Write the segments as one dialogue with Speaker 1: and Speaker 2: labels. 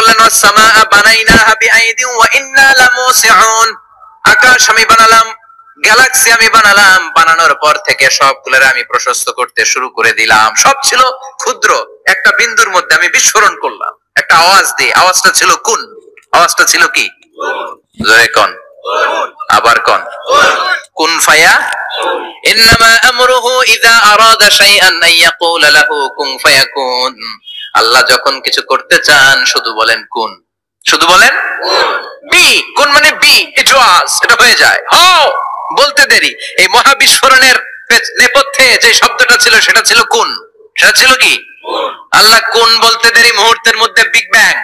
Speaker 1: বললেন ওয়াস-সামাআ বানাইনাহা বিআইদিন ওয়া ইন্না লামুসিউন, আকাশ আমি বানালাম, গ্যালাক্সি আমি বানালাম, বানানোর পর থেকে সবগুলোর আমি প্রশস্ত করতে শুরু করে দিলাম। সব ছিল ক্ষুদ্র, একটা বিন্দুর মধ্যে আমি বিস্ফোরণ করলাম, একটা আওয়াজ দিয়ে, আওয়াজটা ছিল কুন। আওয়াজটা ছিল কি? জোরে কোন, আবার কোন, কুন ফায়া। ইন্নামা আমরুহু ইযা আরাদা শাইআন আন ইয়াকুলা লাহু কুন ফায়াকুন। আল্লাহ যখন কিছু করতে চান শুধু বলেন কুন, শুধু বলেন বি। কুন মানে বি, ইট ওয়াজ, এটা হয়ে যায়। হও বলতে দেরি। এই মহাবিস্ফোরণের নেপথ্যে যে শব্দটা ছিল সেটা ছিল কুন। সেটা ছিল কি? আল্লাহ কুন বলতে দেরি, মুহূর্তের মধ্যে বিগ ব্যাং,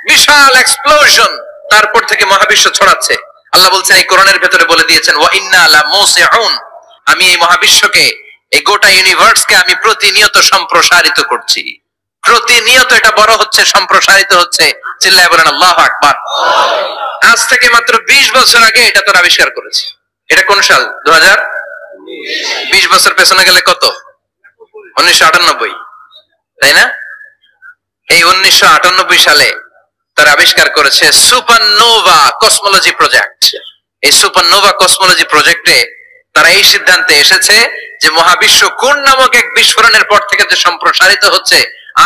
Speaker 1: বিশাল এক্সপ্লোশন, তারপর থেকে মহাবিশ্ব ছড়াচ্ছে। আল্লাহ বলছেন এই কোরআনের ভেতরে বলে দিয়েছেন ওয়া ইন্না লামুসিউন, আমি এই মহাবিশ্বকে, এই গোটা ইউনিভার্সকে আমি প্রতিনিয়ত সম্প্রসারিত করছি। প্রতিনিয়ত এটা বড় হচ্ছে, সম্প্রসারিত হচ্ছে। চিল্লায় বলেন আল্লাহু আকবার। আজ থেকে মাত্র 20 বছর আগে এটা তোর আবিষ্কার করেছে। এটা কোন সাল? 2000। 20 বছর পেছনে গেলে কত? 1998, তাই না? এই 1998 সালে তারা আবিষ্কার করেছে সুপারনোভা কসমোলজি প্রজেক্ট। এই সুপারনোভা কসমোলজি প্রজেক্টে তারা এই সিদ্ধান্তে এসেছে যে মহাবিশ্ব কোন নামক এক বিস্ফোরণের পর থেকে যে সম্প্রসারিত হচ্ছে,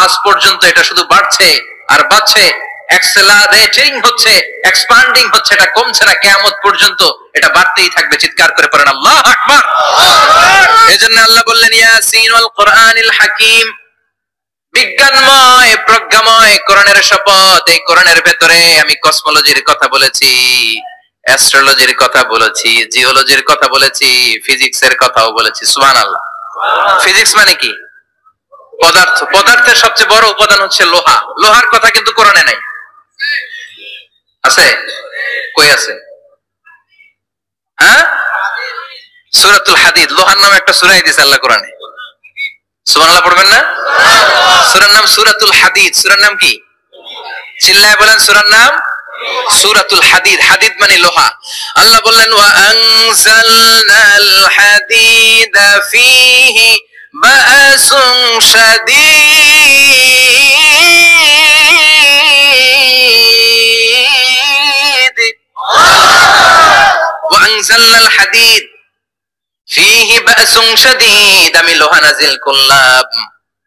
Speaker 1: আজ পর্যন্ত এটা শুধু বাড়ছে আর বাড়ছে, অ্যাক্সেলারেটিং হচ্ছে, এক্সপান্ডিং হচ্ছে, এটা কমছে না। কিয়ামত পর্যন্ত এটা বাড়তেই থাকবে। চিৎকার করে পড়েন আল্লাহু আকবার। এজন্য আল্লাহ বললেন ইয়াসিন ওয়াল কোরআনিল হাকিম, বিজ্ঞানময় প্রজ্ঞাময় কোরআনের শপথ। এই কোরআনের ভেতরে আমি কসমোলজির কথা বলেছি, অ্যাস্ট্রোলজির কথা বলেছি, জিওলজির কথা বলেছি, ফিজিক্সের কথাও বলেছি। সুবহানাল্লাহ। ফিজিক্স মানে কি? পদার্থ। পদার্থের সবচেয়ে বড় উপাদান হচ্ছে লোহা। লোহার কথা কিন্তু কোরআনে নাই। আছে? কই আছে? হ্যাঁ, সূরাতুল হাদিদ, লোহার নামে একটা সূরা দিয়েছে আল্লাহ কোরআনে। সুবহানাল্লাহ পড়বেন না? সূরার নাম সূরাতুল হাদিদ। সূরার নাম কি? চিল্লায় বলেন সূরার নাম সূরাতুল হাদিদ। হাদিদ মানে লোহা। আল্লাহ বললেন ওয়া আনজালনাল হাদিদা ফীহি বা'সুন শাদীদ। ওয়া আনজালনাল হাদিদ ফীহি বা'সুন শাদীদ, আমি লোহা নাজিল করলাম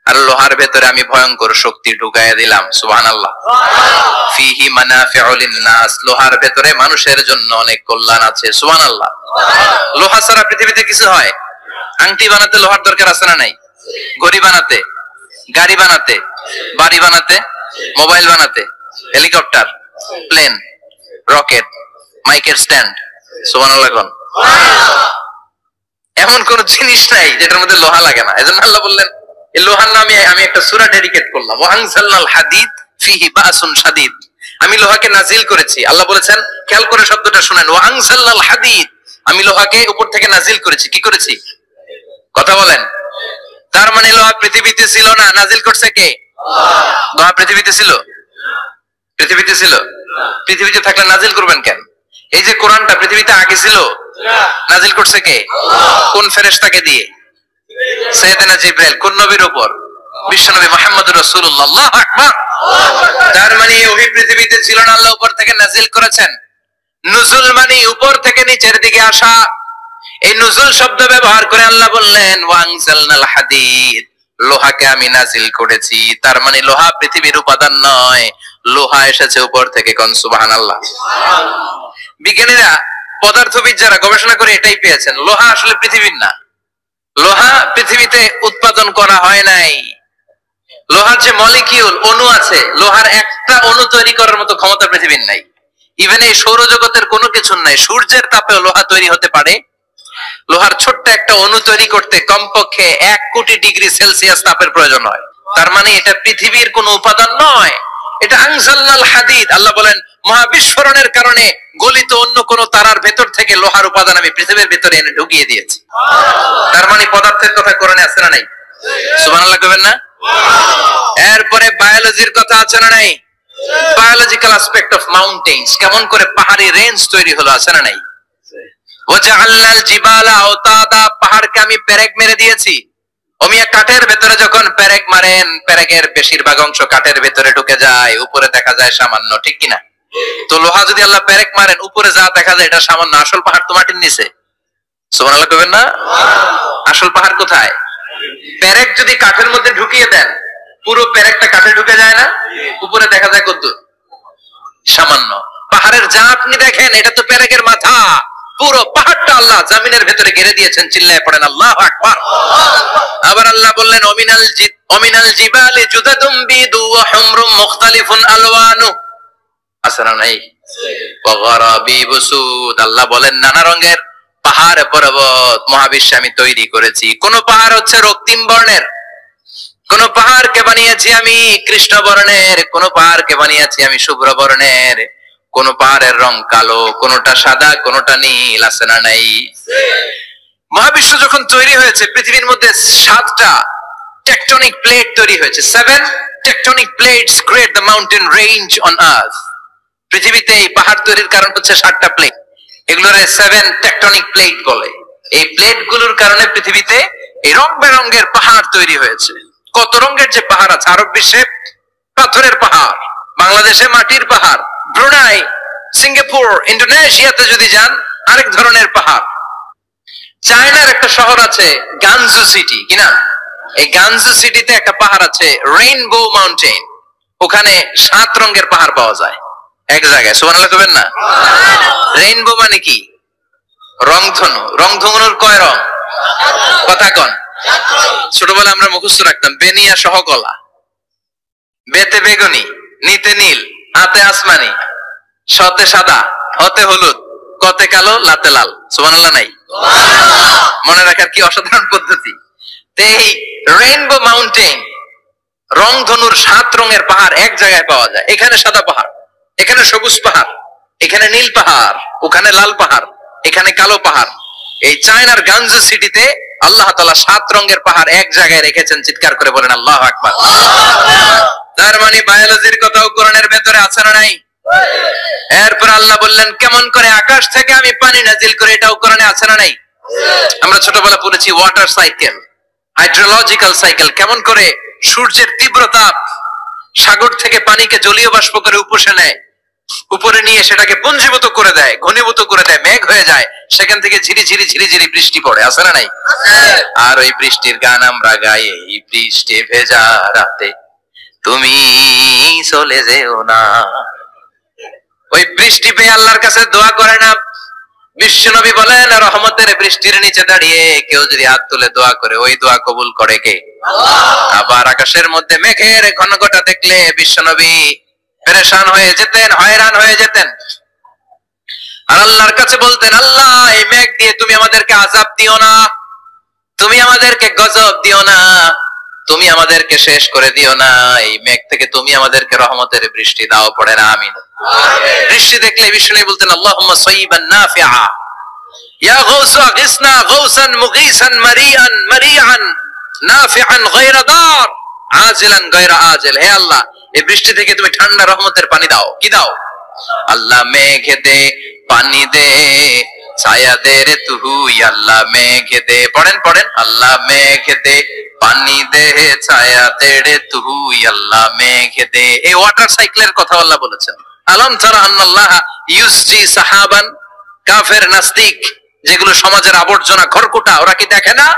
Speaker 1: আর লোহার ভেতরে আমি ভয়ঙ্কর শক্তি ঢুকাইয়া দিলাম। সুবহানাল্লাহ। ফীহি মানাফিউ লিন-নাস, লোহার ভেতরে মানুষের জন্য অনেক কল্যাণ আছে। সুবহানাল্লাহ। লোহা ছাড়া পৃথিবীতে কিছু হয়? আংটি বানাতে লোহার দরকার আছে না নাই? ঘড়ি বানাতে, গাড়ি বানাতে, বাড়ি বানাতে, মোবাইল বানাতে, হেলিকপ্টার, প্লেন, রকেট, মাইকের স্ট্যান্ড। সুবহানাল্লাহ কোন? এমন কোন জিনিস নাই যেটার মধ্যে লোহা লাগে না। এজন্য আল্লাহ বললেন এই লোহার নামে আমি একটা সূরা ডেডিকেট করলাম, ওয়া আনজালনাল হাদিদ ফীহি বা'সুন শাদীদ, আমি লোহাকে নাজিল করেছি। আল্লাহ বলেছেন, খেয়াল করে শব্দটা শুনেন, ওয়া আনজালনাল হাদিদ, আমি লোহাকে উপর থেকে নাজিল করেছি। কি করেছি? কথা বলেন। তার মানে লোহা পৃথিবীতে ছিল না, নাজিল করছে কে? আল্লাহ। লোহা পৃথিবীতে ছিল? পৃথিবীতে ছিল? পৃথিবীতে থাকলে নাজিল করবেন কেন? এই যে কোরআনটা পৃথিবীতে আগে ছিল, নাজিল করছে কে? আল্লাহ। কোন ফেরেশতাকে দিয়ে? সাইয়েদনা জিবরাইল। কোন নবীর উপর? বিশ্বনবী মুহাম্মদুর রাসূলুল্লাহ। আল্লাহু আকবার। তার মানে ওই পৃথিবীতে ছিল না, আল্লাহ উপর থেকে নাজিল করেছেন। নুজুল মানে উপর থেকে নিচের দিকে আসা। এই নুজুল শব্দ ব্যবহার করে আল্লাহ বললেন ওয়া আনজালনাল হাদিদ, লোহাকে আমি নাজিল করেছি। তার মানে লোহা পৃথিবীর উপাদান নয়, লোহা এসেছে উপর থেকে। কোন সুবহানাল্লাহ। বিজ্ঞানীরা, পদার্থবিদ যারা গবেষণা করে এটাই পেয়েছেন, লোহা আসলে পৃথিবীর না। লোহা পৃথিবীতে উৎপাদন করা হয় নাই। লোহার যে মলিকিউল, অণু আছে, লোহার একটা অণু তৈরি করার মতো ক্ষমতা পৃথিবীর নাই। ইভেন এই সৌরজগতের কোনো কিছু নাই। সূর্যের তাপেও লোহা তৈরি হতে পারে। লোহার ছোট্ট একটা অণু তৈরি করতে কমপক্ষে 1 কোটি ডিগ্রি সেলসিয়াস তাপের প্রয়োজন হয়। তার মানে এটা পৃথিবীর কোনো উপাদান নয়, এটা আনজালনাল হাদিদ। আল্লাহ বলেন মহাবিস্ফোরণের কারণে গলিত অন্য কোন তারার ভেতর থেকে লোহার উপাদান আমি পৃথিবীর ভিতরে এনে ঢুকিয়ে দিয়েছি। তার মানে পদার্থের কথা কোরআনে আছে না নাই? সুবহানাল্লাহ কইবেন না? এরপরে বায়োলজির কথা আছে না নাই? বায়োলজিক্যাল অ্যাসপেক্ট অফ মাউন্টেন্স, কেমন করে পাহাড়ি রেঞ্জ তৈরি হলো, আছে না নাই? ওয়াজআলনাল জিবালা আওতাদা, পাহাড়কে আমি পেরেক মেরে দিয়েছি। অমিয়া কাঠের ভেতরে যখন পেরেক মারেন, পেরেকের বেশিরভাগ অংশ কাঠের ভেতরে ঢুকে যায়, উপরে দেখা যায় সামান্য, ঠিক কিনা? তো লোহা যদি আল্লাহ পেরেক মারেন, উপরে যা দেখা যায় এটা সামান্য, আসল পাহাড় তো মাটির নিচে। সুবহানাল্লাহ কইবেন না? আসল পাহাড় কোথায়? পেরেক যদি কাঠের মধ্যে ঢুকিয়ে দেন, পুরো পেরেকটা কাঠে ঢুকে যায় না, উপরে দেখা যায় কত সামান্য। পাহাড়ের যা আপনি দেখেন এটা তো পেরেকের মাথা, পুরো পাহাড়টা আল্লাহ জমিনের ভেতরে ঘিরে দিয়েছেন। চিল্লায় পড়েন আল্লাহু আকবার। আবার আল্লাহ বললেন অমিনাল জিবালি জুদাদুম বিদু ওয়া হুমরুম মুখতালিফুন আলওয়ানু, আসরা নাই ওয়া গারাবিবু সুদ। আল্লাহ বলেন নানা রঙের পাহাড় পর্বত মহাবিশ্বে আমি তৈরি করেছি। কোন পাহাড় হচ্ছে রক্তিম বর্ণের, কোন পাহাড়কে বানিয়েছি আমি কৃষ্ণ বর্ণের, কোন পাহাড়কে বানিয়েছি আমি শুভ্র বর্ণের, কোন পাহাড়ের রং কালো, কোনটা সাদা, কোনটা নীল, আছে না নাই? মহাবিশ্ব যখন তৈরি হয়েছে, পৃথিবীর মধ্যে 7টা টেকটনিক প্লেট তৈরি হয়েছে। 7 tectonic plates create the mountain range on earth. পৃথিবীতে এই পাহাড় তৈরির কারণ হচ্ছে 7টা প্লেট, এগুলোরে 7 টেকটনিক প্লেট বলে। এই প্লেট গুলোর কারণে পৃথিবীতে এই রং বেরঙের পাহাড় তৈরি হয়েছে। কত রঙের যে পাহাড় আছে, আরব বিশ্বে পাথরের পাহাড়, বাংলাদেশে মাটির পাহাড়, ব্রুনাই, সিঙ্গাপুর, ইন্দোনেশিয়াতে যদি যান আরেক ধরনের পাহাড়। চায়নার একটা শহর আছে গানজু সিটি, কিনা? এই গানজু সিটিতে একটা পাহাড় আছে রেইনবো মাউন্টেন, ওখানে 7 রঙের পাহাড় পাওয়া যায় এক জায়গায়। সুবহানাল্লাহ কইবেন না? রেইনবো মানে কি? রংধনু। রংধনুর কয় রং? কথা কন। ছোটবেলা আমরা মুখস্থ রাখতাম বেনিয়া সহ কলা, বেতে বেগুনি, নিতে নীল, হাতে আসমানি, শতে সাদা, হতে হলুদ, কতে কালো, লাতে লাল। সুবহানাল্লাহ নাই? মনে রাখার কি অসাধারণ পদ্ধতি। এই রেইনবো মাউন্টেন, রংধনুর 7 রঙের পাহাড় এক জায়গায় পাওয়া যায়। এখানে সাদা পাহাড়, এখানে সবুজ পাহাড়, এখানে নীল পাহাড়, ওখানে লাল পাহাড়, এখানে কালো পাহাড়। এই চায়নার গানজু সিটিতে আল্লাহ তাআলা 7 রঙের পাহাড় এক জায়গায় রেখেছেন। চিৎকার করে বলেন আল্লাহু আকবার। তার মানে বায়োলজির কথাও কোরআনের ভেতরে আছে না নাই? এরপর আল্লাহ বললেন কেমন করে আকাশ থেকে আমি পানি নাজিল করে, এটাও কোরআনে আছে না নাই? আমরা ছোটবেলা পড়েছি ওয়াটার সাইকেল, হাইড্রোলজিক্যাল সাইকেল, কেমন করে সূর্যের তীব্র তাপ সাগর থেকে পানিকে জলীয় বাষ্প করে উপসে নেয়, উপরে নিয়ে সেটাকে পুঞ্জীভূত করে দেয়, ঘনীভূত করে দেয়, মেঘ হয়ে যায়, সেখান থেকে ঝিরি ঝিরি ঝিরি ঝিরি বৃষ্টি পড়ে, আছে না নাই? আর ওই বৃষ্টির গান আমরা গাই, এই বৃষ্টি ভেজা রাতে তুমি চলে যেও না। ওই বৃষ্টি পেয়ে আল্লাহর কাছে দোয়া করে না? বিশ্বনবী বলেন রহমতের বৃষ্টির নিচে দাঁড়িয়ে কেউ যদি হাত তুলে দোয়া করে, ওই দোয়া কবুল করে কে? আবার আকাশের মধ্যে মেঘের ঘনঘটা দেখলে বিশ্বনবী পেরেশান হয়ে যেতেন, হয়রান হয়ে যেতেন, আর আল্লাহর কাছে বলতেন আল্লাহ এই মেঘ দিয়ে তুমি আমাদেরকে আযাব দিও না, তুমি আমাদেরকে গজব দিও না, তুমি আমাদেরকে শেষ করে দিও না, এই মেঘ থেকে তুমি আমাদেরকে রহমতের বৃষ্টি দাও। পড়ে না আমিন। বৃষ্টি দেখলে বিষ্ণু বলতেন আল্লাহুম্মা সাইয়িবান নাফিআ, ইয়া গাউসু আগিসনা গাউসান মুগীসান মারিআন মারিআন নাফিআন গায়রা দার আজিলান গায়রা আজিল। হে আল্লাহ এই বৃষ্টি থেকে তুমি ঠান্ডা রহমতের পানি দাও। কি দাও? আল্লাহ মেঘে দে পানি দে, ছায়া দে রে তুই আল্লাহ মেঘে দে। পড়েন পড়েন, আল্লাহ মেঘে দে পানি দে, ছায়া দে রে তুই আল্লাহ মেঘে দে। এই ওয়াটার সাইকেলের কথা আল্লাহ বলেছেন। আলম তারা আন্নাল্লাহ ইউসজি সাহাবান, কাফের নাস্তিক যেগুলো সমাজের আবর্জনা খড়কুটা, ওরা কি দেখে না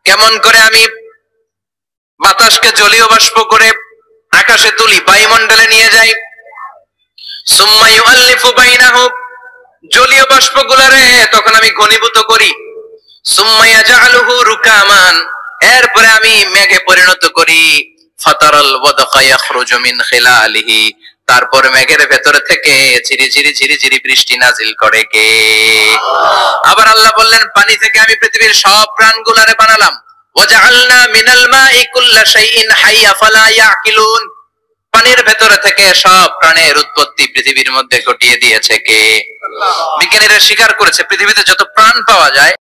Speaker 1: কেমন করে আমি বাতাসকে জলীয় বাষ্প করে আকাশে তুলি, বায়ুমণ্ডলে নিয়ে যাই, সুম্মা ইউআল্লিফু বাইনাহু, জলীয় বাষ্পগুলোরে তখন আমি ঘনীভূত করি, সুম্মা ইয়াজআলুহু রুকামান, এরপরে আমি মেঘে পরিণত করি, ফাতারাল ওয়াদকা ইয়াখরুজু মিন খিলালিহি, তারপর মেঘের ভেতর থেকে ঝিরি ঝিরি ঝিরি ঝিরি বৃষ্টি নাজিল করে কে? আবার আল্লাহ বললেন পানি থেকে আমি পৃথিবীর সব প্রাণগুলারে বানালাম, ওয়াজআলনা মিনাল মাই কুল্লা শাইইন হাইয়া ফালা ইয়াকিলুন, পানির ভেতর থেকে সব প্রাণের উৎপত্তি পৃথিবীর মধ্যে ঘটিয়ে দিয়েছে কে? আল্লাহ। বিজ্ঞানীরা স্বীকার করেছে পৃথিবীতে যত প্রাণ পাওয়া যায়